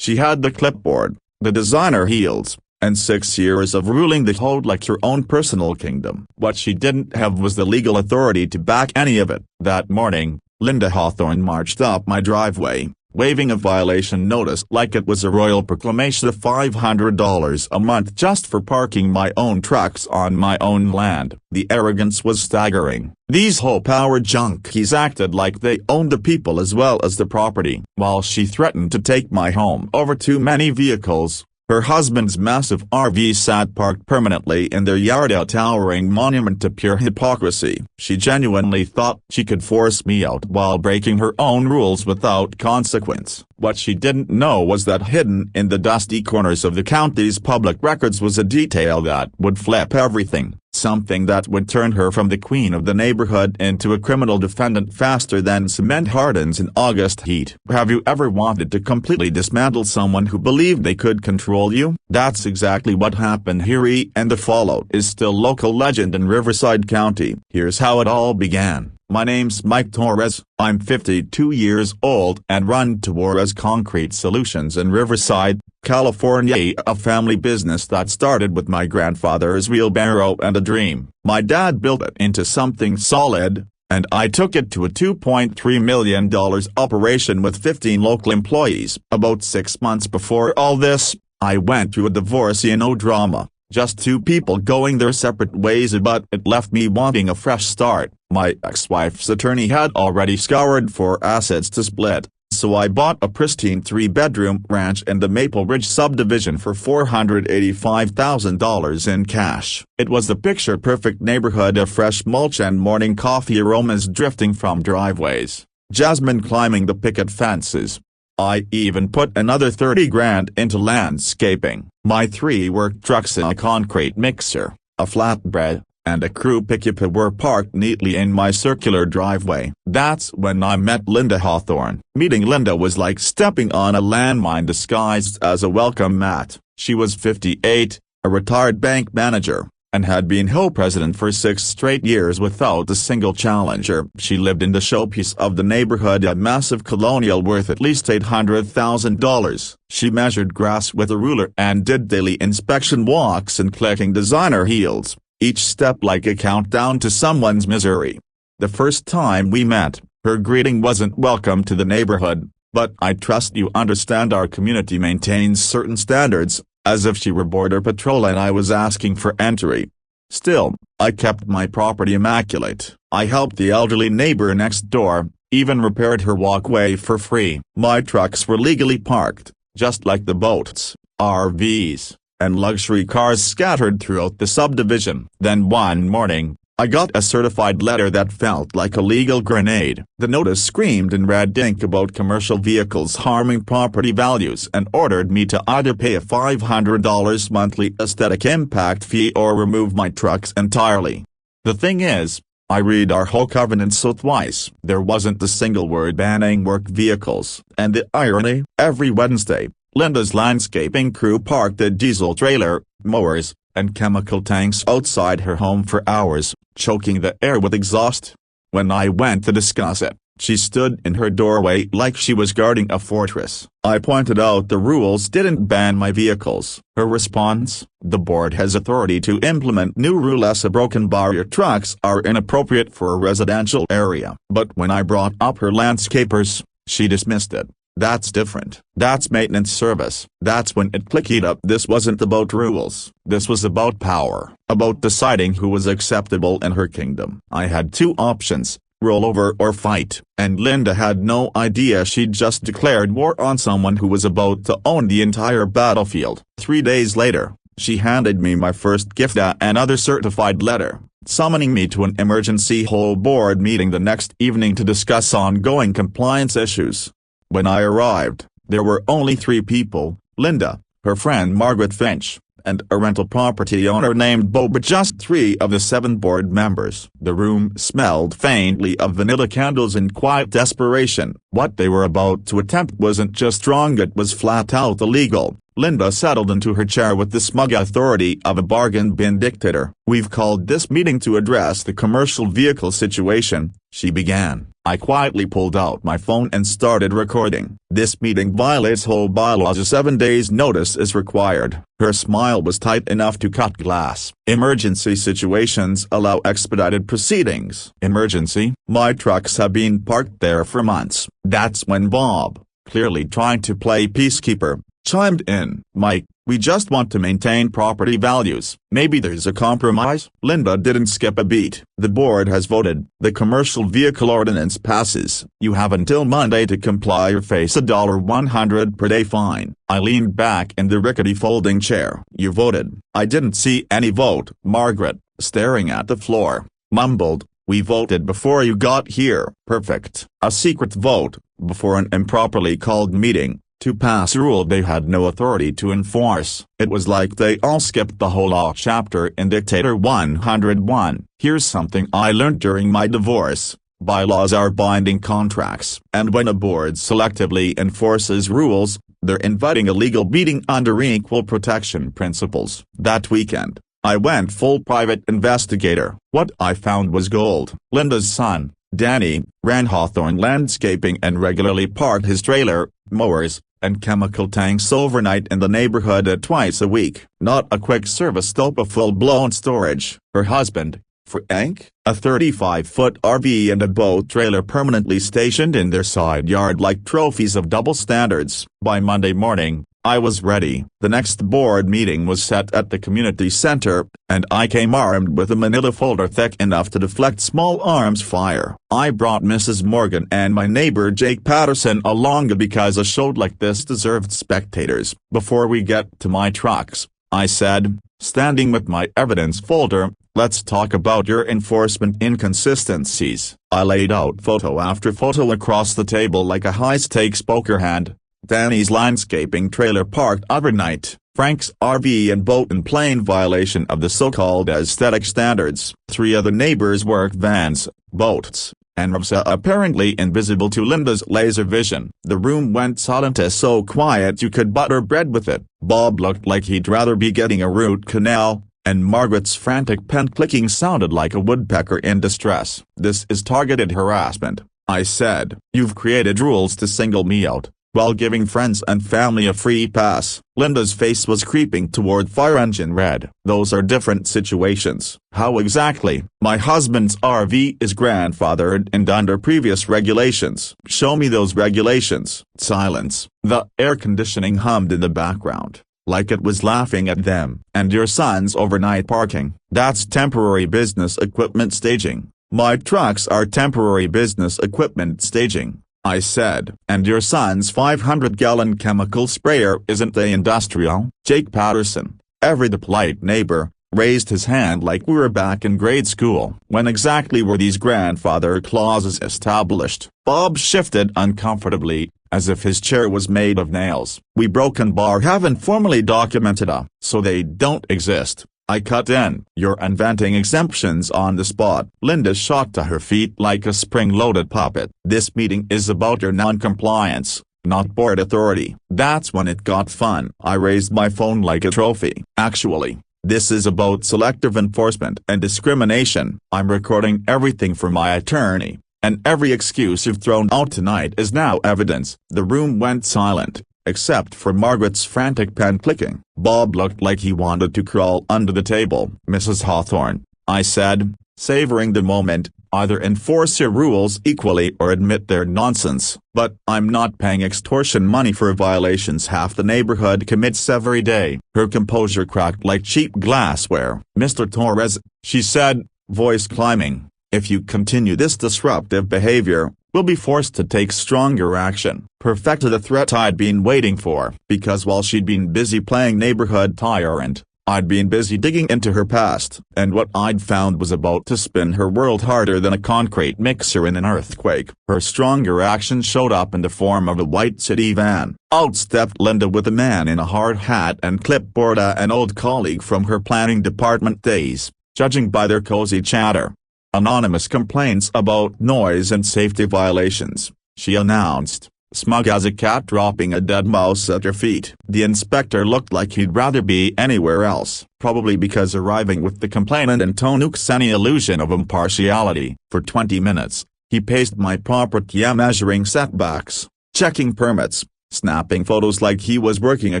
She had the clipboard, the designer heels, and 6 years of ruling the HOA like her own personal kingdom. What she didn't have was the legal authority to back any of it. That morning, Linda Hawthorne marched up my driveway, waving a violation notice like it was a royal proclamation of $500 a month just for parking my own trucks on my own land. The arrogance was staggering. These HOA-powered junkies acted like they owned the people as well as the property. While she threatened to take my home over too many vehicles, her husband's massive RV sat parked permanently in their yard, a towering monument to pure hypocrisy. She genuinely thought she could force me out while breaking her own rules without consequence. What she didn't know was that hidden in the dusty corners of the county's public records was a detail that would flip everything. Something that would turn her from the queen of the neighborhood into a criminal defendant faster than cement hardens in August heat. Have you ever wanted to completely dismantle someone who believed they could control you? That's exactly what happened here, and the fallout is still local legend in Riverside County. Here's how it all began. My name's Mike Torres, I'm 52 years old and run Torres Concrete Solutions in Riverside, California, a family business that started with my grandfather's wheelbarrow and a dream. My dad built it into something solid, and I took it to a $2.3 million operation with 15 local employees. About 6 months before all this, I went through a divorce, no drama. Just two people going their separate ways, but it left me wanting a fresh start. My ex-wife's attorney had already scoured for assets to split, so I bought a pristine 3-bedroom ranch in the Maple Ridge subdivision for $485,000 in cash. It was the picture-perfect neighborhood of fresh mulch and morning coffee aromas drifting from driveways, jasmine climbing the picket fences. I even put another $30,000 into landscaping. My 3 work trucks, a concrete mixer, a flatbread, and a crew pickup were parked neatly in my circular driveway. That's when I met Linda Hawthorne. Meeting Linda was like stepping on a landmine disguised as a welcome mat. She was 58, a retired bank manager, and had been HOA president for 6 straight years without a single challenger. She lived in the showpiece of the neighborhood, a massive colonial worth at least $800,000. She measured grass with a ruler and did daily inspection walks and clicking designer heels, each step like a countdown to someone's misery. The first time we met, her greeting wasn't "Welcome to the neighborhood," but "I trust you understand our community maintains certain standards," as if she were border patrol and I was asking for entry. Still, I kept my property immaculate. I helped the elderly neighbor next door, even repaired her walkway for free. My trucks were legally parked, just like the boats, RVs, and luxury cars scattered throughout the subdivision. Then one morning, I got a certified letter that felt like a legal grenade. The notice screamed in red ink about commercial vehicles harming property values and ordered me to either pay a $500 monthly aesthetic impact fee or remove my trucks entirely. The thing is, I read our HOA covenant so twice there wasn't a single word banning work vehicles. And the irony, every Wednesday, Linda's landscaping crew parked a diesel trailer, mowers, and chemical tanks outside her home for hours, choking the air with exhaust. When I went to discuss it, she stood in her doorway like she was guarding a fortress. I pointed out the rules didn't ban my vehicles. Her response: "The board has authority to implement new rules. Broken barrier trucks are inappropriate for a residential area." But when I brought up her landscapers, she dismissed it. That's different. That's maintenance service. That's when it clicked up. This wasn't about rules. This was about power, about deciding who was acceptable in her kingdom. I had 2 options: roll over or fight. And Linda had no idea she'd just declared war on someone who was about to own the entire battlefield. 3 days later, she handed me my first gift, another certified letter, summoning me to an emergency HOA board meeting the next evening to discuss ongoing compliance issues. When I arrived, there were only 3 people: Linda, her friend Margaret Finch, and a rental property owner named Bo. But just 3 of the 7 board members. The room smelled faintly of vanilla candles and quiet desperation. What they were about to attempt wasn't just wrong, it was flat out illegal. Linda settled into her chair with the smug authority of a bargain bin dictator. "We've called this meeting to address the commercial vehicle situation," she began. I quietly pulled out my phone and started recording. This meeting violates HOA bylaws. A 7 days notice is required. Her smile was tight enough to cut glass. Emergency situations allow expedited proceedings. Emergency? My trucks have been parked there for months. That's when Bob, clearly trying to play peacekeeper, chimed in. Mike, we just want to maintain property values. Maybe there's a compromise? Linda didn't skip a beat. The board has voted. The commercial vehicle ordinance passes. You have until Monday to comply or face a $100 per day fine. I leaned back in the rickety folding chair. You voted. I didn't see any vote. Margaret, staring at the floor, mumbled, we voted before you got here. Perfect. A secret vote, before an improperly called meeting, to pass a rule they had no authority to enforce. It was like they all skipped the whole law chapter in Dictator 101. Here's something I learned during my divorce. Bylaws are binding contracts. And when a board selectively enforces rules, they're inviting a legal beating under equal protection principles. That weekend, I went full private investigator. What I found was gold. Linda's son, Danny, ran Hawthorne Landscaping and regularly parked his trailer, mowers, and chemical tanks overnight in the neighborhood twice a week. Not a quick service though, a full-blown storage. Her husband, Frank, a 35-foot RV and a boat trailer permanently stationed in their side yard like trophies of double standards. By Monday morning, I was ready. The next board meeting was set at the community center, and I came armed with a manila folder thick enough to deflect small arms fire. I brought Mrs. Morgan and my neighbor Jake Patterson along because a show like this deserved spectators. Before we get to my trucks, I said, standing with my evidence folder, let's talk about your enforcement inconsistencies. I laid out photo after photo across the table like a high-stakes poker hand. Danny's landscaping trailer parked overnight, Frank's RV and boat in plain violation of the so-called aesthetic standards, 3 other neighbors' work vans, boats, and RVs apparently invisible to Linda's laser vision. The room went silent, so quiet you could butter bread with it. Bob looked like he'd rather be getting a root canal, and Margaret's frantic pen clicking sounded like a woodpecker in distress. This is targeted harassment, I said. You've created rules to single me out, while giving friends and family a free pass. Linda's face was creeping toward fire engine red. Those are different situations. How exactly? My husband's RV is grandfathered and under previous regulations. Show me those regulations. Silence. The air conditioning hummed in the background, like it was laughing at them. And your son's overnight parking. That's temporary business equipment staging. My trucks are temporary business equipment staging, I said. And your son's 500-gallon chemical sprayer, isn't they industrial? Jake Patterson, ever the polite neighbor, raised his hand like we were back in grade school. When exactly were these grandfather clauses established? Bob shifted uncomfortably, as if his chair was made of nails. We broken bar haven't formally documented so they don't exist. I cut in. You're inventing exemptions on the spot. Linda shot to her feet like a spring-loaded puppet. This meeting is about your non-compliance, not board authority. That's when it got fun. I raised my phone like a trophy. Actually, this is about selective enforcement and discrimination. I'm recording everything for my attorney, and every excuse you've thrown out tonight is now evidence. The room went silent, except for Margaret's frantic pen clicking. Bob looked like he wanted to crawl under the table. Mrs. Hawthorne, I said, savoring the moment, either enforce your rules equally or admit they're nonsense. But I'm not paying extortion money for violations half the neighborhood commits every day. Her composure cracked like cheap glassware. Mr. Torres, she said, voice climbing, if you continue this disruptive behavior, we'll be forced to take stronger action. Perfected the threat I'd been waiting for, because while she'd been busy playing neighborhood tyrant, I'd been busy digging into her past, and what I'd found was about to spin her world harder than a concrete mixer in an earthquake. Her stronger action showed up in the form of a white city van. Out stepped Linda with a man in a hard hat and clipboard, an old colleague from her planning department days, judging by their cozy chatter. Anonymous complaints about noise and safety violations, she announced, smug as a cat dropping a dead mouse at her feet. The inspector looked like he'd rather be anywhere else, probably because arriving with the complainant intoned any illusion of impartiality. For 20 minutes, He paced my property, measuring setbacks, checking permits, snapping photos like he was working a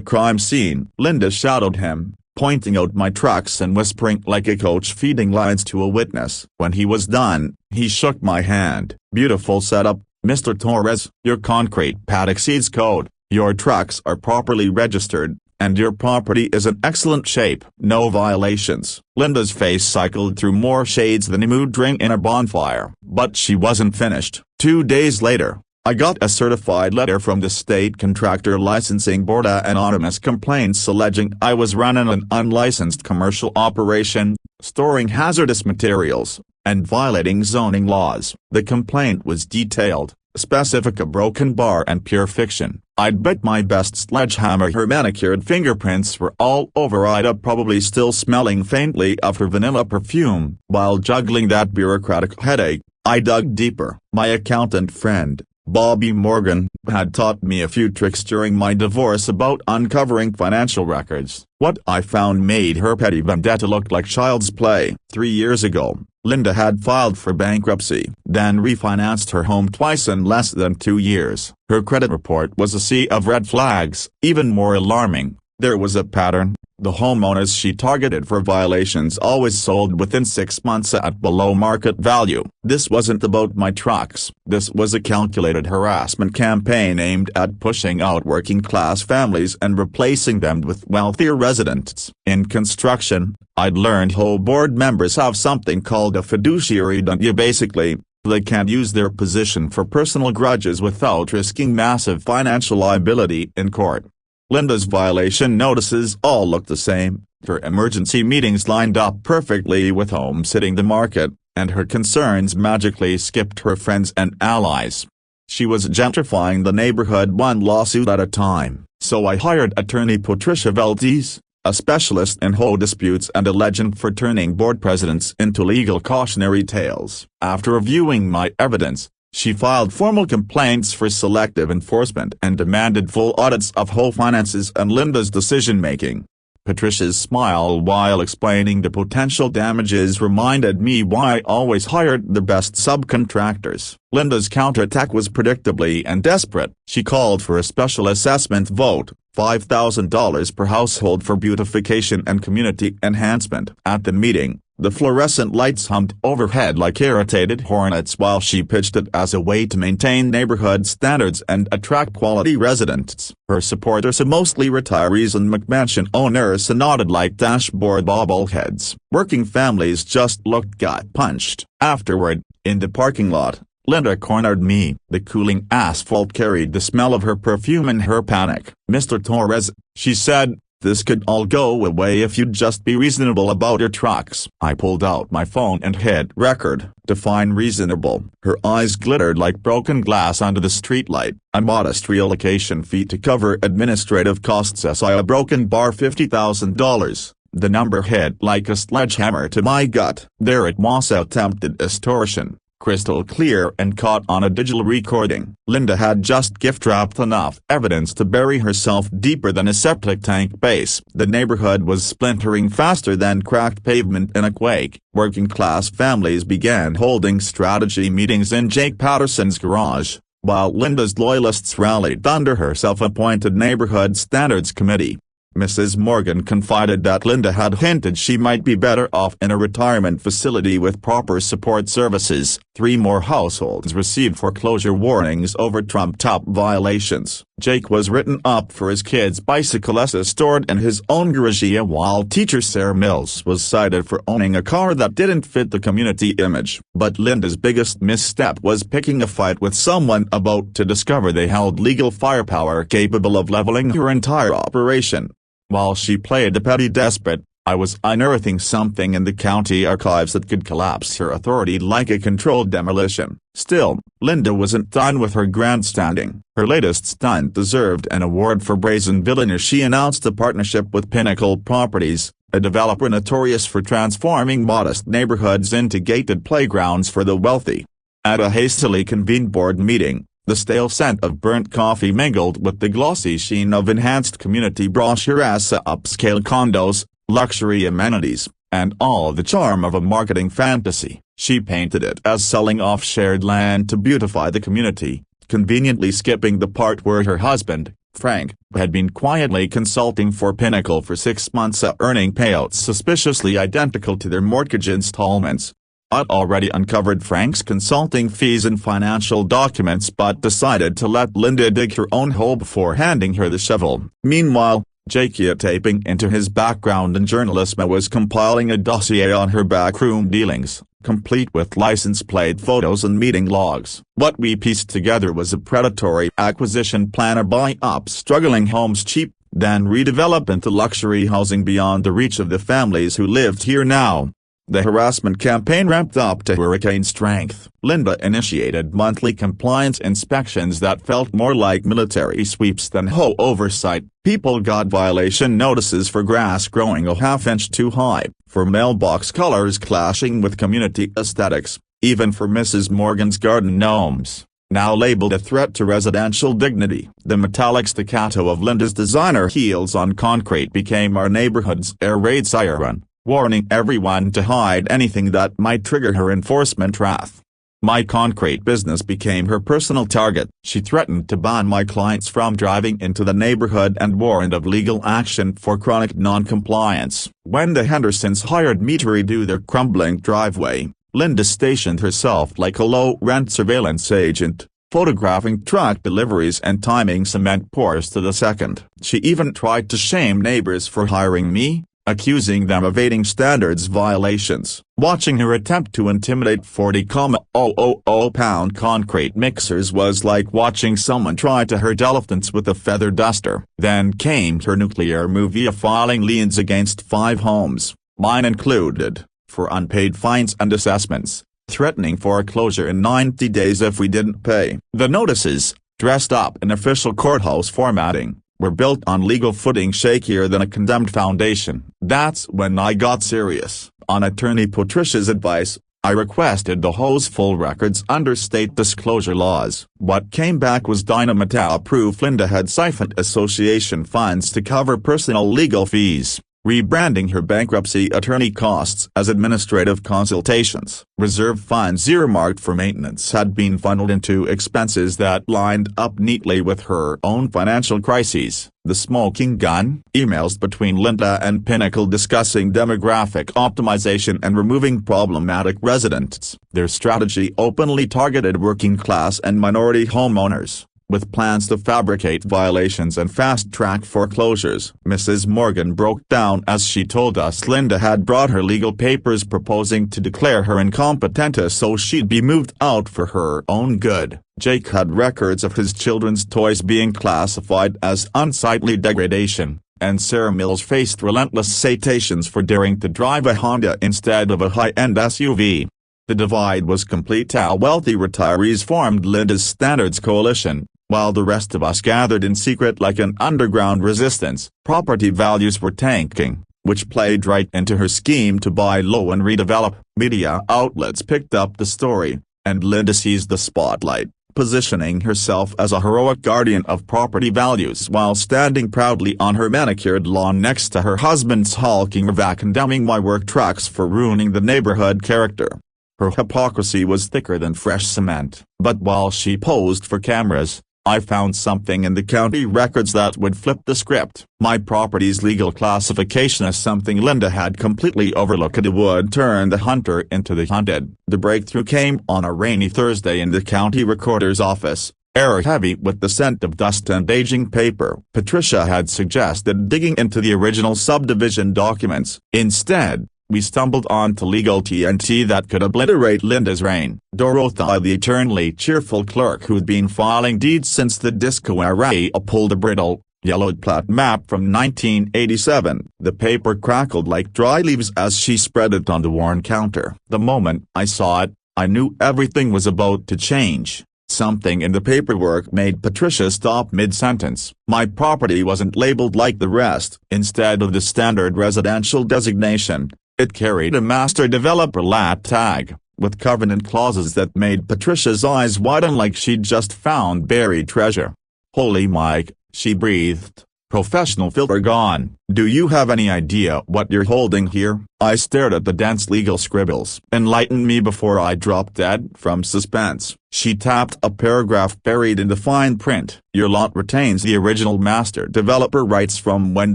crime scene. Linda shadowed him, pointing out my trucks and whispering like a coach feeding lines to a witness. When he was done, he shook my hand. "Beautiful setup, Mr. Torres. Your concrete pad exceeds code, your trucks are properly registered, and your property is in excellent shape. No violations." Linda's face cycled through more shades than a mood ring in a bonfire. But she wasn't finished. 2 days later, I got a certified letter from the State Contractor Licensing Board, anonymous complaints alleging I was running an unlicensed commercial operation, storing hazardous materials, and violating zoning laws. The complaint was detailed, specific, a broken bar and pure fiction. I'd bet my best sledgehammer her manicured fingerprints were all over. I'd probably still smelling faintly of her vanilla perfume. While juggling that bureaucratic headache, I dug deeper. My accountant friend, Bobby Morgan, had taught me a few tricks during my divorce about uncovering financial records. What I found made her petty vendetta look like child's play. 3 years ago, Linda had filed for bankruptcy, then refinanced her home twice in less than 2 years. Her credit report was a sea of red flags. Even more alarming, there was a pattern. The homeowners she targeted for violations always sold within 6 months at below market value. This wasn't about my trucks. This was a calculated harassment campaign aimed at pushing out working-class families and replacing them with wealthier residents. In construction, I'd learned HOA board members have something called a fiduciary duty. Basically, they can't use their position for personal grudges without risking massive financial liability in court. Linda's violation notices all looked the same, her emergency meetings lined up perfectly with homes hitting the market, and her concerns magically skipped her friends and allies. She was gentrifying the neighborhood one lawsuit at a time, so I hired attorney Patricia Valdez, a specialist in HOA disputes and a legend for turning board presidents into legal cautionary tales. After reviewing my evidence, she filed formal complaints for selective enforcement and demanded full audits of HOA finances and Linda's decision-making. Patricia's smile while explaining the potential damages reminded me why I always hired the best subcontractors. Linda's counterattack was predictably and desperate. She called for a special assessment vote, $5,000 per household for beautification and community enhancement. At the meeting, the fluorescent lights hummed overhead like irritated hornets while she pitched it as a way to maintain neighborhood standards and attract quality residents. Her supporters, mostly retirees and McMansion owners, nodded like dashboard bobbleheads. Working families just looked gut-punched. Afterward, in the parking lot, Linda cornered me. The cooling asphalt carried the smell of her perfume in her panic. "Mr. Torres," she said, "this could all go away if you'd just be reasonable about your trucks." I pulled out my phone and hit record. Define reasonable. Her eyes glittered like broken glass under the streetlight. "A modest relocation fee to cover administrative costs, a broken bar, $50,000. The number hit like a sledgehammer to my gut. There it was, attempted extortion, crystal clear and caught on a digital recording. Linda had just gift-wrapped enough evidence to bury herself deeper than a septic tank base. The neighborhood was splintering faster than cracked pavement in a quake. Working-class families began holding strategy meetings in Jake Patterson's garage, while Linda's loyalists rallied under her self-appointed Neighborhood Standards Committee. Mrs. Morgan confided that Linda had hinted she might be better off in a retirement facility with proper support services. 3 more households received foreclosure warnings over trumped-up violations. Jake was written up for his kid's bicycles stored in his own garage, while teacher Sarah Mills was cited for owning a car that didn't fit the community image. But Linda's biggest misstep was picking a fight with someone about to discover they held legal firepower capable of leveling her entire operation. While she played the petty desperate, I was unearthing something in the county archives that could collapse her authority like a controlled demolition. Still, Linda wasn't done with her grandstanding. Her latest stunt deserved an award for brazen villainy. She announced a partnership with Pinnacle Properties, a developer notorious for transforming modest neighborhoods into gated playgrounds for the wealthy. At a hastily convened board meeting, the stale scent of burnt coffee mingled with the glossy sheen of enhanced community brochures, upscale condos, luxury amenities, and all the charm of a marketing fantasy. She painted it as selling off shared land to beautify the community, conveniently skipping the part where her husband, Frank, had been quietly consulting for Pinnacle for 6 months, earning payouts suspiciously identical to their mortgage installments. I'd already uncovered Frank's consulting fees and financial documents but decided to let Linda dig her own hole before handing her the shovel. Meanwhile, Jake, taping into his background in journalism, was compiling a dossier on her backroom dealings, complete with license plate photos and meeting logs. What we pieced together was a predatory acquisition plan to buy up struggling homes cheap, then redevelop into luxury housing beyond the reach of the families who lived here now. The harassment campaign ramped up to hurricane strength. Linda initiated monthly compliance inspections that felt more like military sweeps than HOA oversight. People got violation notices for grass growing a half-inch too high, for mailbox colors clashing with community aesthetics, even for Mrs. Morgan's garden gnomes, now labeled a threat to residential dignity. The metallic staccato of Linda's designer heels on concrete became our neighborhood's air raid siren, warning everyone to hide anything that might trigger her enforcement wrath. My concrete business became her personal target. She threatened to ban my clients from driving into the neighborhood and warned of legal action for chronic non-compliance. When the Hendersons hired me to redo their crumbling driveway, Linda stationed herself like a low-rent surveillance agent, photographing truck deliveries and timing cement pours to the second. She even tried to shame neighbors for hiring me, accusing them of evading standards violations. Watching her attempt to intimidate 40,000-pound concrete mixers was like watching someone try to hurt elephants with a feather duster. Then came her nuclear move via filing liens against 5 homes, mine included, for unpaid fines and assessments, threatening foreclosure in 90 days if we didn't pay. The notices, dressed up in official courthouse formatting, were built on legal footing shakier than a condemned foundation. That's when I got serious. On attorney Patricia's advice, I requested the HOA's full records under state disclosure laws. What came back was dynamite proof Linda had siphoned association funds to cover personal legal fees, rebranding her bankruptcy attorney costs as administrative consultations. Reserve funds earmarked for maintenance had been funneled into expenses that lined up neatly with her own financial crises. The smoking gun, emails between Linda and Pinnacle discussing demographic optimization and removing problematic residents. Their strategy openly targeted working-class and minority homeowners, with plans to fabricate violations and fast-track foreclosures. Mrs. Morgan broke down as she told us Linda had brought her legal papers proposing to declare her incompetent so she'd be moved out for her own good. Jake had records of his children's toys being classified as unsightly degradation, and Sarah Mills faced relentless citations for daring to drive a Honda instead of a high-end SUV. The divide was complete. Our wealthy retirees formed Linda's Standards Coalition, while the rest of us gathered in secret like an underground resistance. Property values were tanking, which played right into her scheme to buy low and redevelop. Media outlets picked up the story, and Linda seized the spotlight, positioning herself as a heroic guardian of property values while standing proudly on her manicured lawn next to her husband's hulking Rava, condemning my work trucks for ruining the neighborhood character. Her hypocrisy was thicker than fresh cement. But while she posed for cameras, I found something in the county records that would flip the script. My property's legal classification as something Linda had completely overlooked would turn the hunter into the hunted. The breakthrough came on a rainy Thursday in the county recorder's office, air heavy with the scent of dust and aging paper. Patricia had suggested digging into the original subdivision documents. Instead, we stumbled onto legal TNT that could obliterate Linda's reign. Dorothy, the eternally cheerful clerk who'd been filing deeds since the disco era, pulled a brittle, yellowed plat map from 1987. The paper crackled like dry leaves as she spread it on the worn counter. The moment I saw it, I knew everything was about to change. Something in the paperwork made Patricia stop mid-sentence. My property wasn't labeled like the rest. Instead of the standard residential designation, it carried a master developer lat tag, with covenant clauses that made Patricia's eyes widen like she'd just found buried treasure. Holy Mike, she breathed, professional filter gone. Do you have any idea what you're holding here? I stared at the dense legal scribbles. "Enlighten me before I drop dead from suspense." She tapped a paragraph buried in the fine print. "Your lot retains the original master developer rights from when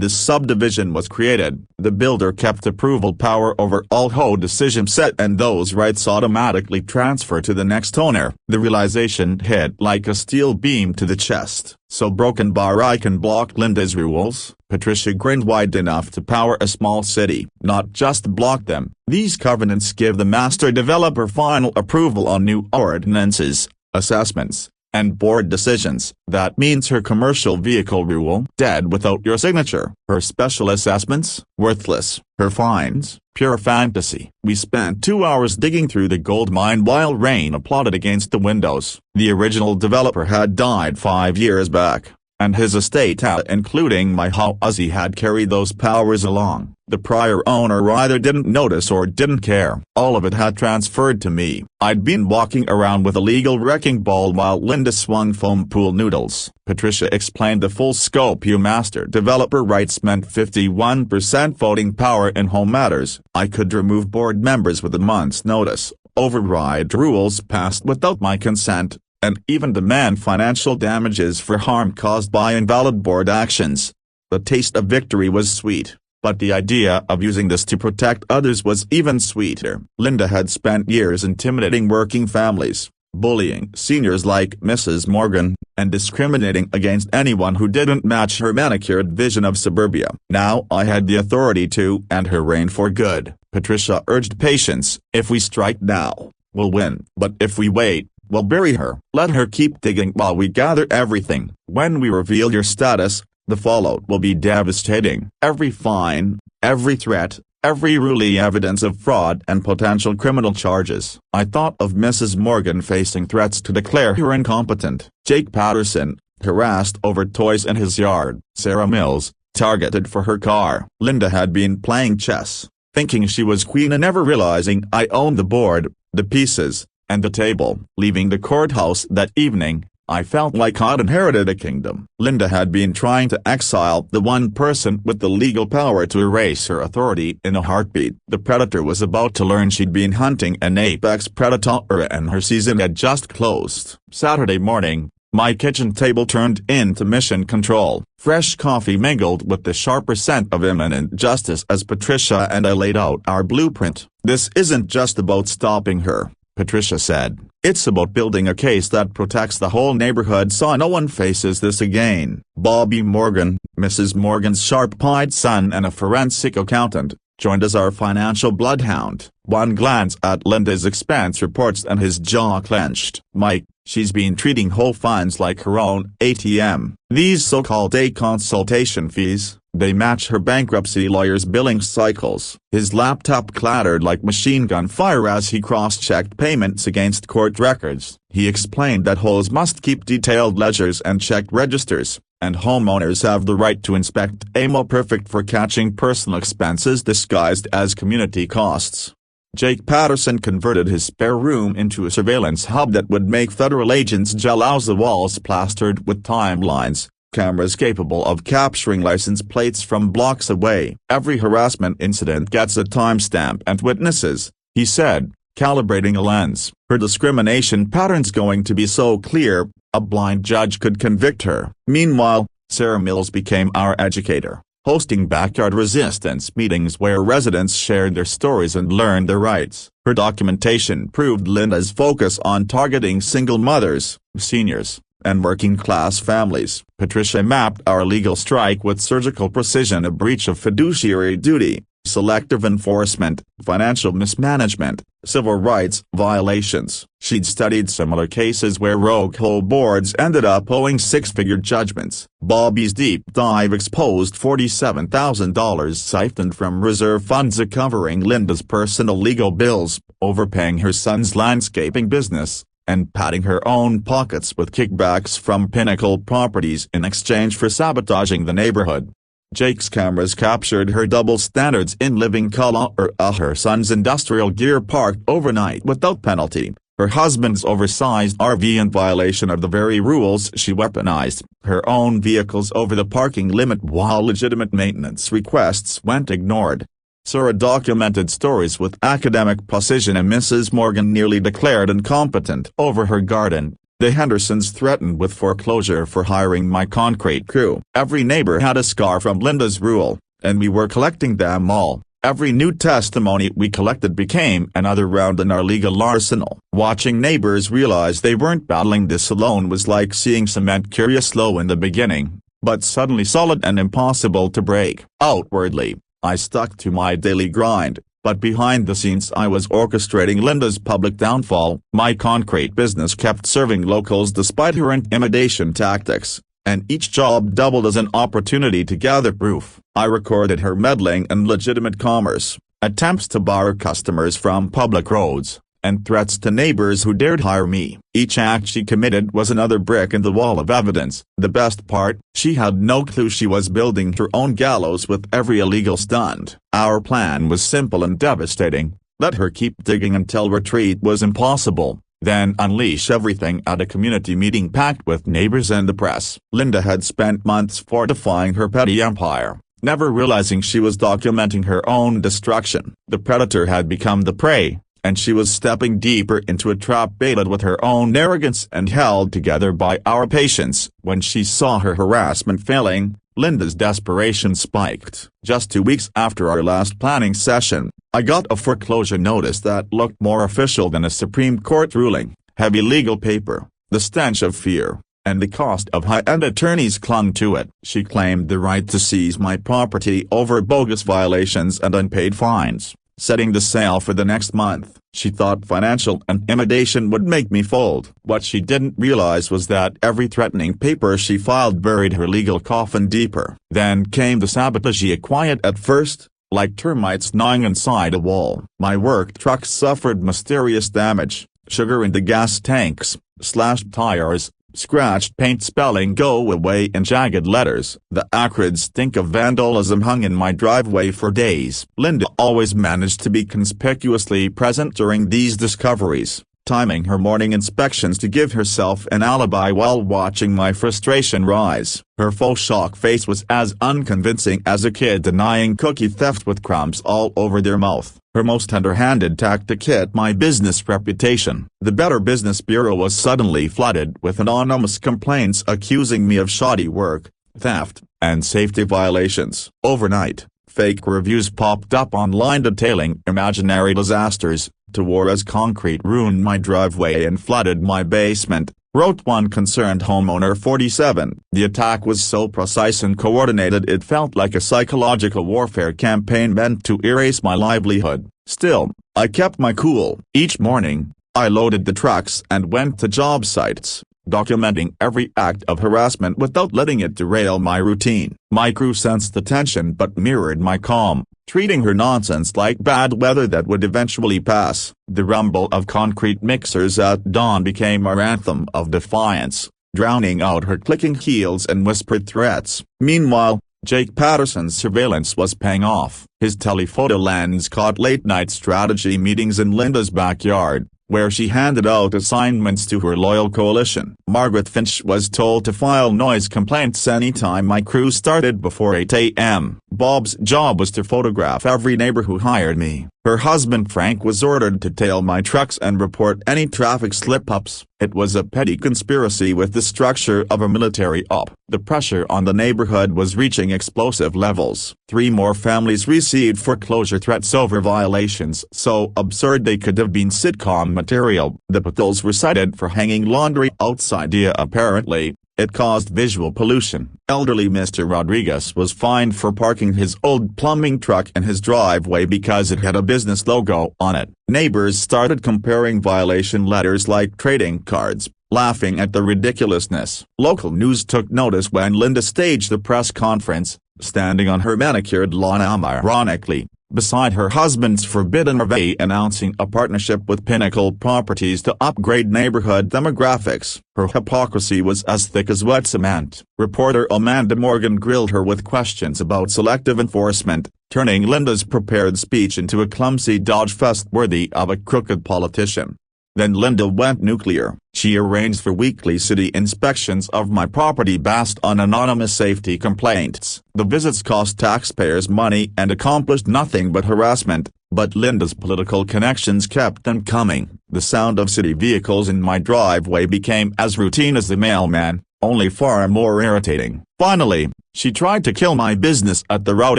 this subdivision was created. The builder kept approval power over all HOA decisions set and those rights automatically transfer to the next owner." The realization hit like a steel beam to the chest. "So broken bar I can block Linda's rules?" Patricia grinned wide enough to power a small city. "Not just block them. These covenants give the master developer final approval on new ordinances, assessments, and board decisions." "That means her commercial vehicle rule dead without your signature. Her special assessments worthless. Her fines pure fantasy." We spent 2 hours digging through the gold mine while rain applauded against the windows. The original developer had died 5 years back, and his estate including my house had carried those powers along. The prior owner either didn't notice or didn't care. All of it had transferred to me. I'd been walking around with a legal wrecking ball while Linda swung foam pool noodles. Patricia explained the full scope. "You master developer rights meant 51% voting power in home matters. I could remove board members with a month's notice, override rules passed without my consent, and even demand financial damages for harm caused by invalid board actions." The taste of victory was sweet, but the idea of using this to protect others was even sweeter. Linda had spent years intimidating working families, bullying seniors like Mrs. Morgan, and discriminating against anyone who didn't match her manicured vision of suburbia. Now I had the authority to end her reign for good. Patricia urged patience. "If we strike now, we'll win. But if we wait, we'll bury her. Let her keep digging while we gather everything. When we reveal your status, the fallout will be devastating. Every fine, every threat, every really evidence of fraud and potential criminal charges." I thought of Mrs. Morgan facing threats to declare her incompetent. Jake Patterson, harassed over toys in his yard. Sarah Mills, targeted for her car. Linda had been playing chess, thinking she was queen and never realizing I owned the board, the pieces, and the table. Leaving the courthouse that evening, I felt like I'd inherited a kingdom. Linda had been trying to exile the one person with the legal power to erase her authority in a heartbeat. The predator was about to learn she'd been hunting an apex predator and her season had just closed. Saturday morning, my kitchen table turned into mission control. Fresh coffee mingled with the sharper scent of imminent justice as Patricia and I laid out our blueprint. "This isn't just about stopping her," Patricia said. "It's about building a case that protects the whole neighborhood so no one faces this again." Bobby Morgan, Mrs. Morgan's sharp-eyed son and a forensic accountant, joined as our financial bloodhound. One glance at Linda's expense reports and his jaw clenched. "Mike, she's been treating whole funds like her own ATM. These so-called day consultation fees, they match her bankruptcy lawyer's billing cycles." His laptop clattered like machine gun fire as he cross-checked payments against court records. He explained that HOAs must keep detailed ledgers and check registers, and homeowners have the right to inspect AMO perfect for catching personal expenses disguised as community costs. Jake Patterson converted his spare room into a surveillance hub that would make federal agents jealous. The walls plastered with timelines, cameras capable of capturing license plates from blocks away. "Every harassment incident gets a timestamp and witnesses," he said, calibrating a lens. "Her discrimination pattern's going to be so clear, a blind judge could convict her." Meanwhile, Sarah Mills became our educator, hosting backyard resistance meetings where residents shared their stories and learned their rights. Her documentation proved Linda's focus on targeting single mothers, seniors, and working-class families. Patricia mapped our legal strike with surgical precision: a breach of fiduciary duty, selective enforcement, financial mismanagement, civil rights violations. She'd studied similar cases where rogue HOA boards ended up owing six-figure judgments. Bobby's deep dive exposed $47,000 siphoned from reserve funds covering Linda's personal legal bills, overpaying her son's landscaping business, and padding her own pockets with kickbacks from Pinnacle Properties in exchange for sabotaging the neighborhood. Jake's cameras captured her double standards in living color: her son's industrial gear parked overnight without penalty, her husband's oversized RV in violation of the very rules she weaponized, her own vehicles over the parking limit while legitimate maintenance requests went ignored. Sora documented stories with academic precision, and Mrs. Morgan nearly declared incompetent over her garden. The Hendersons threatened with foreclosure for hiring my concrete crew. Every neighbor had a scar from Linda's rule, and we were collecting them all. Every new testimony we collected became another round in our legal arsenal. Watching neighbors realize they weren't battling this alone was like seeing cement curious slow in the beginning, but suddenly solid and impossible to break. Outwardly, I stuck to my daily grind, but behind the scenes I was orchestrating Linda's public downfall. My concrete business kept serving locals despite her intimidation tactics, and each job doubled as an opportunity to gather proof. I recorded her meddling and legitimate commerce, attempts to bar customers from public roads, and threats to neighbors who dared hire me. Each act she committed was another brick in the wall of evidence. The best part, she had no clue she was building her own gallows with every illegal stunt. Our plan was simple and devastating: let her keep digging until retreat was impossible, then unleash everything at a community meeting packed with neighbors and the press. Linda had spent months fortifying her petty empire, never realizing she was documenting her own destruction. The predator had become the prey, and she was stepping deeper into a trap baited with her own arrogance and held together by our patience. When she saw her harassment failing, Linda's desperation spiked. Just 2 weeks after our last planning session, I got a foreclosure notice that looked more official than a Supreme Court ruling. Heavy legal paper, the stench of fear, and the cost of high-end attorneys clung to it. She claimed the right to seize my property over bogus violations and unpaid fines, setting the sale for the next month. She thought financial intimidation would make me fold. What she didn't realize was that every threatening paper she filed buried her legal coffin deeper. Then came the sabotage. Quiet at first, like termites gnawing inside a wall. My work truck suffered mysterious damage: sugar in the gas tanks, slashed tires, scratched paint spelling "go away" in jagged letters. The acrid stink of vandalism hung in my driveway for days. Linda always managed to be conspicuously present during these discoveries, timing her morning inspections to give herself an alibi while watching my frustration rise. Her faux shock face was as unconvincing as a kid denying cookie theft with crumbs all over their mouth. Her most underhanded tactic hit my business reputation. The Better Business Bureau was suddenly flooded with anonymous complaints accusing me of shoddy work, theft, and safety violations. Overnight, fake reviews popped up online detailing imaginary disasters. Torres concrete ruined my driveway and flooded my basement, wrote one concerned homeowner 47. The attack was so precise and coordinated it felt like a psychological warfare campaign meant to erase my livelihood. Still, I kept my cool. Each morning, I loaded the trucks and went to job sites, documenting every act of harassment without letting it derail my routine. My crew sensed the tension but mirrored my calm, treating her nonsense like bad weather that would eventually pass. The rumble of concrete mixers at dawn became our anthem of defiance, drowning out her clicking heels and whispered threats. Meanwhile, Jake Patterson's surveillance was paying off. His telephoto lens caught late-night strategy meetings in Linda's backyard, where she handed out assignments to her loyal coalition. Margaret Finch was told to file noise complaints anytime my crew started before 8 a.m. Bob's job was to photograph every neighbor who hired me. Her husband Frank was ordered to tail my trucks and report any traffic slip-ups. It was a petty conspiracy with the structure of a military op. The pressure on the neighborhood was reaching explosive levels. 3 more families received foreclosure threats over violations so absurd they could have been sitcom material. The patrols were cited for hanging laundry outside. Apparently, it caused visual pollution. Elderly Mr. Rodriguez was fined for parking his old plumbing truck in his driveway because it had a business logo on it. Neighbors started comparing violation letters like trading cards, laughing at the ridiculousness. Local news took notice when Linda staged a press conference, standing on her manicured lawn ironically, beside her husband's forbidden RV, announcing a partnership with Pinnacle Properties to upgrade neighborhood demographics. Her hypocrisy was as thick as wet cement. Reporter Amanda Morgan grilled her with questions about selective enforcement, turning Linda's prepared speech into a clumsy dodge fest worthy of a crooked politician. Then Linda went nuclear. She arranged for weekly city inspections of my property based on anonymous safety complaints. The visits cost taxpayers money and accomplished nothing but harassment, but Linda's political connections kept them coming. The sound of city vehicles in my driveway became as routine as the mailman, only far more irritating. Finally, she tried to kill my business at the route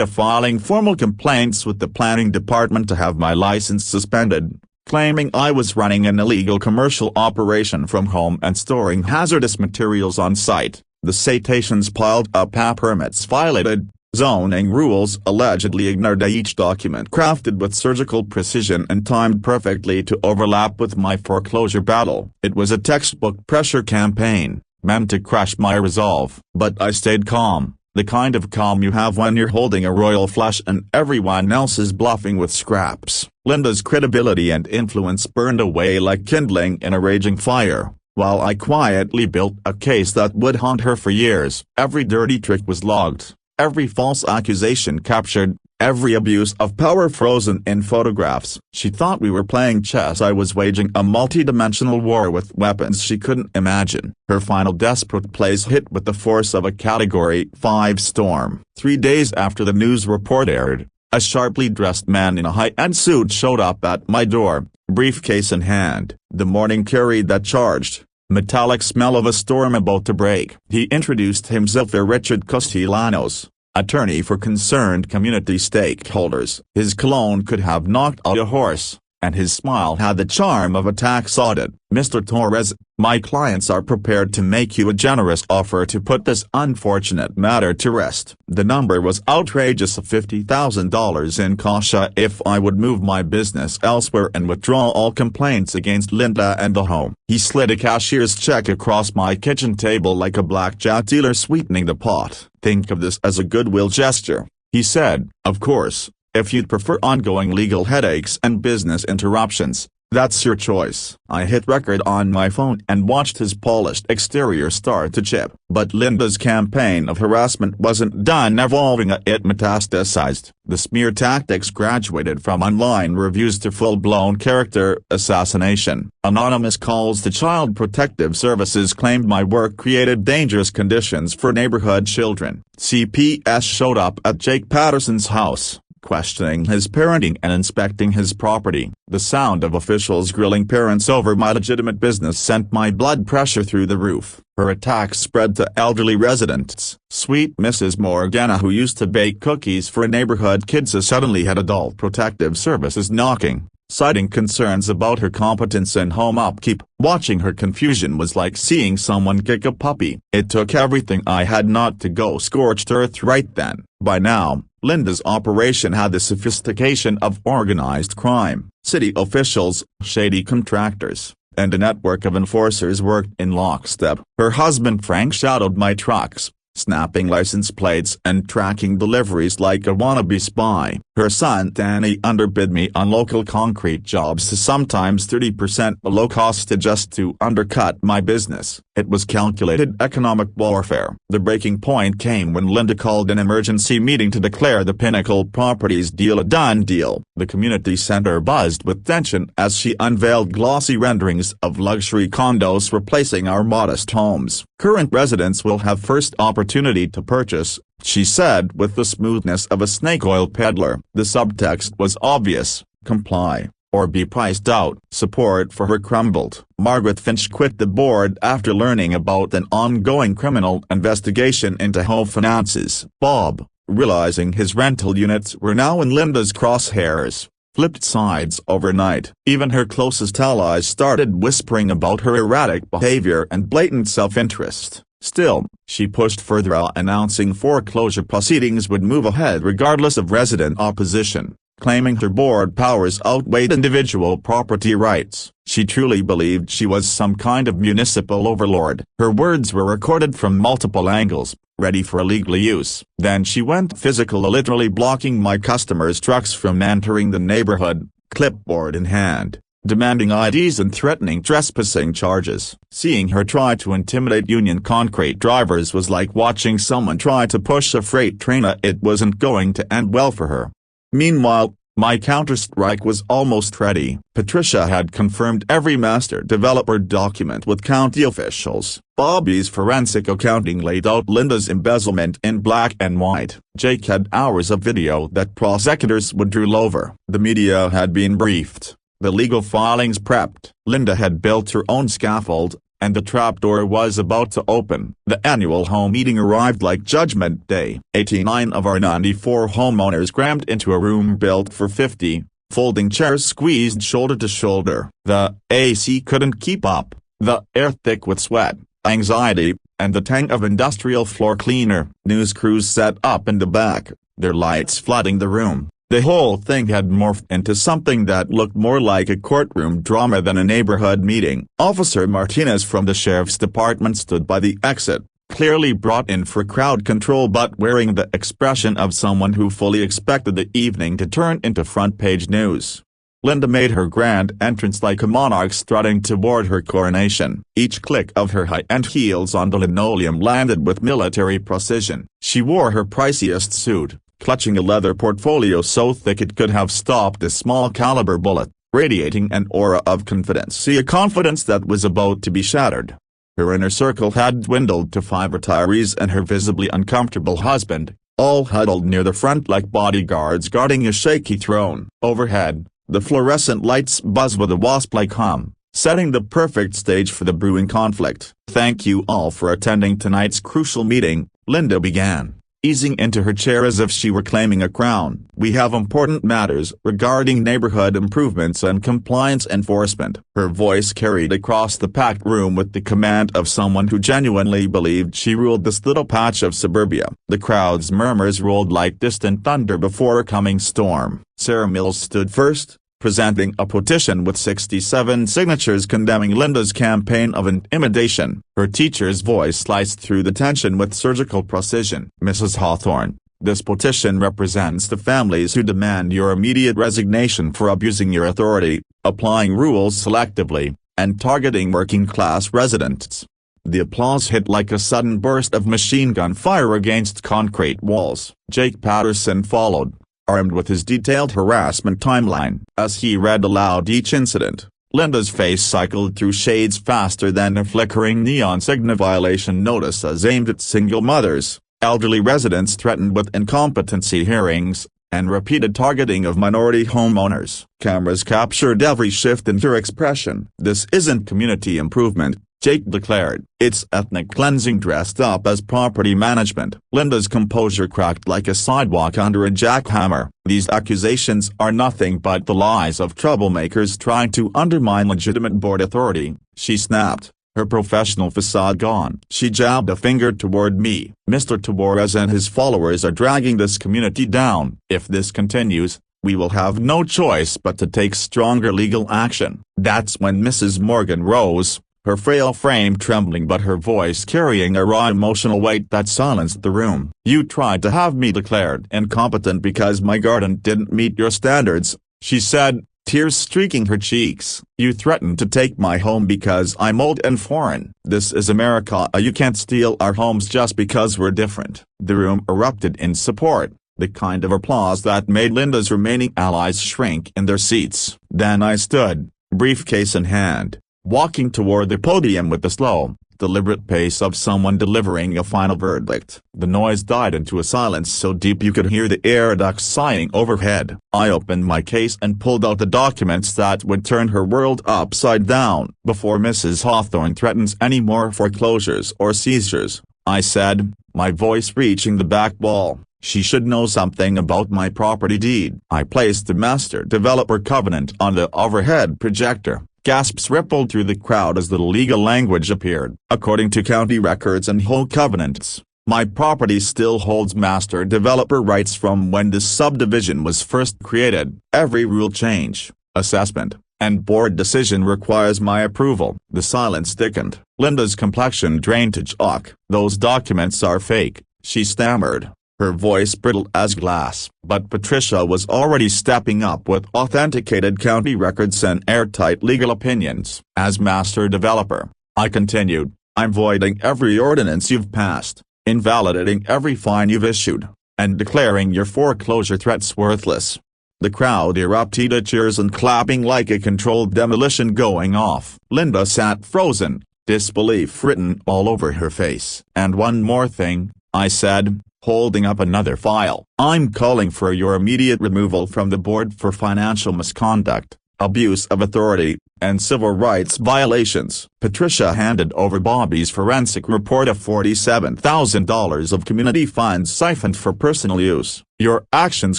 of filing formal complaints with the planning department to have my license suspended, claiming I was running an illegal commercial operation from home and storing hazardous materials on site. The citations piled up, permits violated, zoning rules allegedly ignored, each document crafted with surgical precision and timed perfectly to overlap with my foreclosure battle. It was a textbook pressure campaign, meant to crush my resolve. But I stayed calm, the kind of calm you have when you're holding a royal flush and everyone else is bluffing with scraps. Linda's credibility and influence burned away like kindling in a raging fire, while I quietly built a case that would haunt her for years. Every dirty trick was logged, every false accusation captured, every abuse of power frozen in photographs. She thought we were playing chess. I was waging a multi-dimensional war with weapons she couldn't imagine. Her final desperate plays hit with the force of a Category 5 storm. 3 days after the news report aired, a sharply dressed man in a high-end suit showed up at my door, briefcase in hand. The morning carried that charged, metallic smell of a storm about to break. He introduced himself as Richard Castellanos, attorney for concerned community stakeholders. His cologne could have knocked out a horse, and his smile had the charm of a tax audit. "Mr. Torres, my clients are prepared to make you a generous offer to put this unfortunate matter to rest." The number was outrageous, of $50,000 in cash if I would move my business elsewhere and withdraw all complaints against Linda and the home. He slid a cashier's check across my kitchen table like a blackjack dealer sweetening the pot. "Think of this as a goodwill gesture," he said. "Of course, if you'd prefer ongoing legal headaches and business interruptions, that's your choice." I hit record on my phone and watched his polished exterior start to chip. But Linda's campaign of harassment wasn't done evolving, it metastasized. The smear tactics graduated from online reviews to full-blown character assassination. Anonymous calls to Child Protective Services claimed my work created dangerous conditions for neighborhood children. CPS showed up at Jake Patterson's house, questioning his parenting and inspecting his property. The sound of officials grilling parents over my legitimate business sent my blood pressure through the roof. Her attacks spread to elderly residents. Sweet Mrs. Morgana, who used to bake cookies for neighborhood kids, suddenly had Adult Protective Services knocking, citing concerns about her competence and home upkeep. Watching her confusion was like seeing someone kick a puppy. It took everything I had not to go scorched earth right then. By now, Linda's operation had the sophistication of organized crime. City officials, shady contractors, and a network of enforcers worked in lockstep. Her husband Frank shadowed my trucks, snapping license plates and tracking deliveries like a wannabe spy. Her son Danny underbid me on local concrete jobs, sometimes 30% below cost, just to undercut my business. It was calculated economic warfare. The breaking point came when Linda called an emergency meeting to declare the Pinnacle Properties deal a done deal. The community center buzzed with tension as she unveiled glossy renderings of luxury condos replacing our modest homes. "Current residents will have first opportunity to purchase," she said with the smoothness of a snake oil peddler. The subtext was obvious: comply, or be priced out. Support for her crumbled. Margaret Finch quit the board after learning about an ongoing criminal investigation into home finances. Bob, realizing his rental units were now in Linda's crosshairs, flipped sides overnight. Even her closest allies started whispering about her erratic behavior and blatant self-interest. Still, she pushed further, announcing foreclosure proceedings would move ahead regardless of resident opposition, claiming her board powers outweighed individual property rights. She truly believed she was some kind of municipal overlord. Her words were recorded from multiple angles, ready for illegal use. Then she went physical, literally blocking my customers' trucks from entering the neighborhood, clipboard in hand, demanding IDs and threatening trespassing charges. Seeing her try to intimidate union concrete drivers was like watching someone try to push a freight train. It wasn't going to end well for her. Meanwhile, My counter-strike was almost ready. Patricia had confirmed every master developer document with county officials. Bobby's forensic accounting laid out Linda's embezzlement in black and white. Jake had hours of video that prosecutors would drool over. The media had been briefed. The legal filings prepped. Linda had built her own scaffold, and the trapdoor was about to open. The annual home meeting arrived like Judgment Day. 89 of our 94 homeowners crammed into a room built for 50, folding chairs squeezed shoulder to shoulder. The AC couldn't keep up, the air thick with sweat, anxiety, and the tang of industrial floor cleaner. News crews set up in the back, their lights flooding the room. The whole thing had morphed into something that looked more like a courtroom drama than a neighborhood meeting. Officer Martinez from the sheriff's department stood by the exit, clearly brought in for crowd control but wearing the expression of someone who fully expected the evening to turn into front-page news. Linda made her grand entrance like a monarch strutting toward her coronation. Each click of her high-end heels on the linoleum landed with military precision. She wore her priciest suit, clutching a leather portfolio so thick it could have stopped a small-caliber bullet, radiating an aura of confidence, a confidence that was about to be shattered. Her inner circle had dwindled to 5 retirees and her visibly uncomfortable husband, all huddled near the front like bodyguards guarding a shaky throne. Overhead, the fluorescent lights buzz with a wasp-like hum, setting the perfect stage for the brewing conflict. "Thank you all for attending tonight's crucial meeting," Linda began, easing into her chair as if she were claiming a crown. "We have important matters regarding neighborhood improvements and compliance enforcement." Her voice carried across the packed room with the command of someone who genuinely believed she ruled this little patch of suburbia. The crowd's murmurs rolled like distant thunder before a coming storm. Sarah Mills stood first, presenting a petition with 67 signatures condemning Linda's campaign of intimidation. Her teacher's voice sliced through the tension with surgical precision. "Mrs. Hawthorne, this petition represents the families who demand your immediate resignation for abusing your authority, applying rules selectively, and targeting working-class residents." The applause hit like a sudden burst of machine gun fire against concrete walls. Jake Patterson followed, armed with his detailed harassment timeline. As he read aloud each incident, Linda's face cycled through shades faster than a flickering neon sign. Violation notices aimed at single mothers, elderly residents threatened with incompetency hearings, and repeated targeting of minority homeowners. Cameras captured every shift in her expression. "This isn't community improvement," Jake declared. "It's ethnic cleansing dressed up as property management." Linda's composure cracked like a sidewalk under a jackhammer. "These accusations are nothing but the lies of troublemakers trying to undermine legitimate board authority," she snapped, her professional facade gone. She jabbed a finger toward me. "Mr. Torres and his followers are dragging this community down. If this continues, we will have no choice but to take stronger legal action." That's when Mrs. Morgan rose, her frail frame trembling but her voice carrying a raw emotional weight that silenced the room. "You tried to have me declared incompetent because my garden didn't meet your standards," she said, tears streaking her cheeks. "You threatened to take my home because I'm old and foreign. This is America. You can't steal our homes just because we're different." The room erupted in support, the kind of applause that made Linda's remaining allies shrink in their seats. Then I stood, briefcase in hand, walking toward the podium with the slow, deliberate pace of someone delivering a final verdict. The noise died into a silence so deep you could hear the air ducts sighing overhead. I opened my case and pulled out the documents that would turn her world upside down. "Before Mrs. Hawthorne threatens any more foreclosures or seizures," I said, my voice reaching the back wall, "she should know something about my property deed." I placed the master developer covenant on the overhead projector. Gasps rippled through the crowd as the legal language appeared. "According to county records and HOA covenants, my property still holds master developer rights from when this subdivision was first created. Every rule change, assessment, and board decision requires my approval." The silence thickened. Linda's complexion drained to chalk. "Those documents are fake," she stammered, her voice brittle as glass. But Patricia was already stepping up with authenticated county records and airtight legal opinions. "As master developer," I continued, "I'm voiding every ordinance you've passed, invalidating every fine you've issued, and declaring your foreclosure threats worthless." The crowd erupted, cheers and clapping like a controlled demolition going off. Linda sat frozen, disbelief written all over her face. "And one more thing," I said, holding up another file. "I'm calling for your immediate removal from the board for financial misconduct, abuse of authority, and civil rights violations." Patricia handed over Bobby's forensic report of $47,000 of community funds siphoned for personal use. "Your actions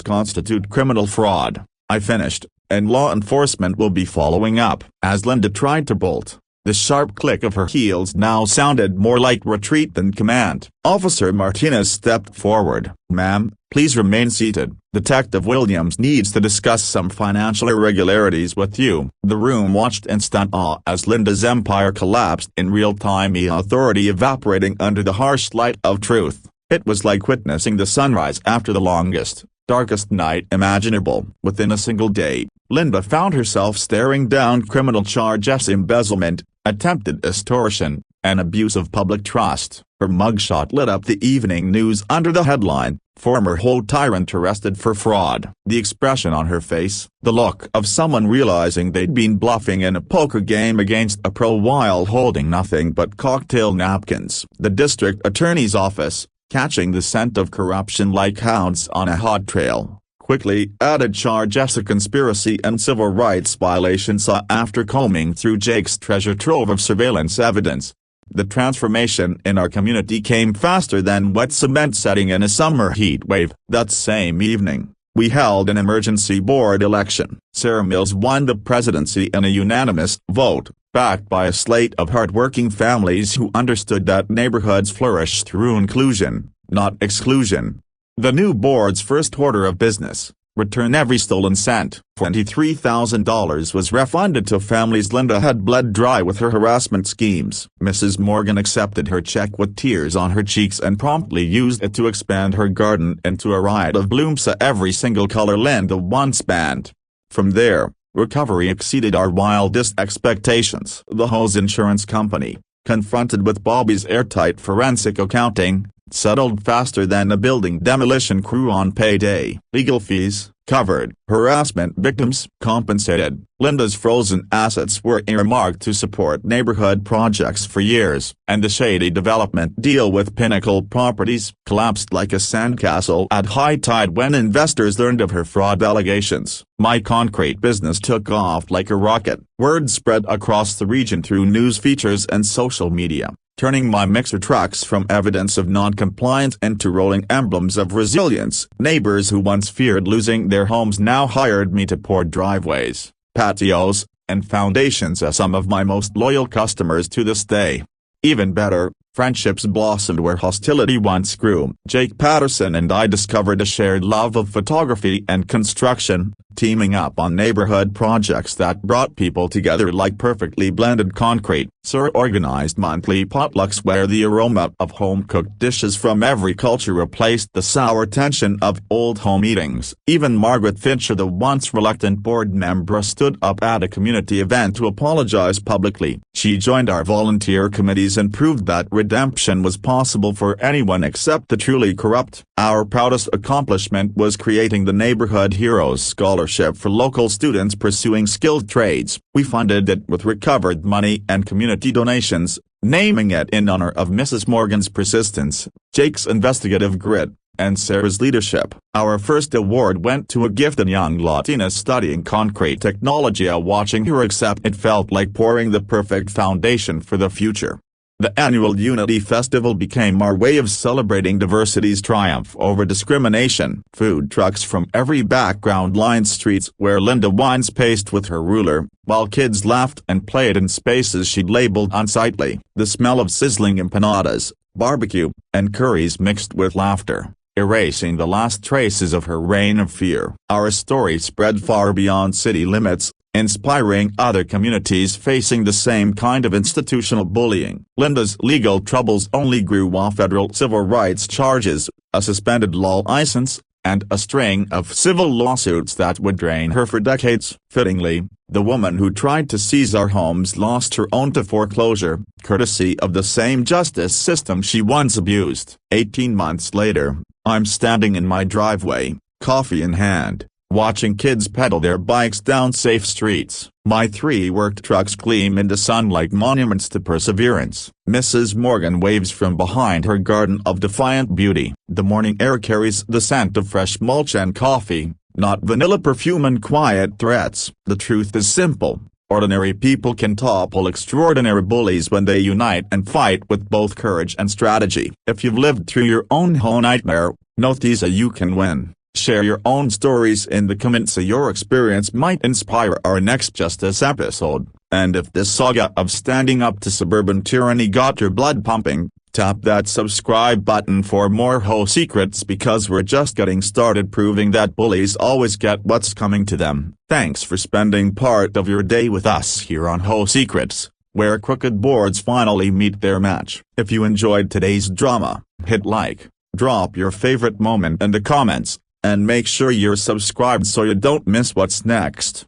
constitute criminal fraud," I finished, "and law enforcement will be following up." As Linda tried to bolt, the sharp click of her heels now sounded more like retreat than command. Officer Martinez stepped forward. "Ma'am, please remain seated. Detective Williams needs to discuss some financial irregularities with you." The room watched in stunned awe as Linda's empire collapsed in real time, authority evaporating under the harsh light of truth. It was like witnessing the sunrise after the longest, darkest night imaginable. Within a single day, Linda found herself staring down criminal charges: embezzlement, attempted extortion, and abuse of public trust. Her mugshot lit up the evening news under the headline, "Former HOA tyrant arrested for fraud." The expression on her face, the look of someone realizing they'd been bluffing in a poker game against a pro while holding nothing but cocktail napkins. The district attorney's office, catching the scent of corruption like hounds on a hot trail, quickly added charges of conspiracy and civil rights violations after combing through Jake's treasure trove of surveillance evidence. The transformation in our community came faster than wet cement setting in a summer heat wave. That same evening, we held an emergency board election. Sarah Mills won the presidency in a unanimous vote, backed by a slate of hard-working families who understood that neighborhoods flourish through inclusion, not exclusion. The new board's first order of business: return every stolen cent. $23,000 was refunded to families Linda had bled dry with her harassment schemes. Mrs. Morgan accepted her check with tears on her cheeks and promptly used it to expand her garden into a riot of blooms every single color Linda once banned. From there, recovery exceeded our wildest expectations. The HOA's insurance company, confronted with Bobby's airtight forensic accounting, settled faster than a building demolition crew on payday. Legal fees, covered. Harassment victims, compensated. Linda's frozen assets were earmarked to support neighborhood projects for years, and the shady development deal with Pinnacle Properties collapsed like a sandcastle at high tide when investors learned of her fraud allegations. My concrete business took off like a rocket. Word spread across the region through news features and social media, turning my mixer trucks from evidence of non-compliance into rolling emblems of resilience. Neighbors who once feared losing their homes now hired me to pour driveways, patios, and foundations as some of my most loyal customers to this day. Even better, friendships blossomed where hostility once grew. Jake Patterson and I discovered a shared love of photography and construction, teaming up on neighborhood projects that brought people together like perfectly blended concrete. Sir organized monthly potlucks where the aroma of home-cooked dishes from every culture replaced the sour tension of old home meetings. Even Margaret Fincher, the once reluctant board member, stood up at a community event to apologize publicly. She joined our volunteer committees and proved that redemption was possible for anyone except the truly corrupt. Our proudest accomplishment was creating the Neighborhood Heroes Scholarship for local students pursuing skilled trades. We funded it with recovered money and community donations, naming it in honor of Mrs. Morgan's persistence, Jake's investigative grit, and Sarah's leadership. Our first award went to a gifted young Latina studying concrete technology. Watching her accept it felt like pouring the perfect foundation for the future. The annual Unity Festival became our way of celebrating diversity's triumph over discrimination. Food trucks from every background lined streets where Linda once paced with her ruler, while kids laughed and played in spaces she'd labeled unsightly. The smell of sizzling empanadas, barbecue, and curries mixed with laughter, erasing the last traces of her reign of fear. Our story spread far beyond city limits, inspiring other communities facing the same kind of institutional bullying. Linda's legal troubles only grew while federal civil rights charges, a suspended law license, and a string of civil lawsuits that would drain her for decades. Fittingly, the woman who tried to seize our homes lost her own to foreclosure, courtesy of the same justice system she once abused. 18 months later, I'm standing in my driveway, coffee in hand, watching kids pedal their bikes down safe streets. My 3 work trucks gleam in the sun like monuments to perseverance. Mrs. Morgan waves from behind her garden of defiant beauty. The morning air carries the scent of fresh mulch and coffee, not vanilla perfume and quiet threats. The truth is simple. Ordinary people can topple extraordinary bullies when they unite and fight with both courage and strategy. If you've lived through your own HOA nightmare, know these you can win. Share your own stories in the comments so your experience might inspire our next Justice episode. And if this saga of standing up to suburban tyranny got your blood pumping, tap that subscribe button for more HOA secrets, because we're just getting started proving that bullies always get what's coming to them. Thanks for spending part of your day with us here on HOA Secrets, where crooked boards finally meet their match. If you enjoyed today's drama, hit like, drop your favorite moment in the comments, and make sure you're subscribed so you don't miss what's next.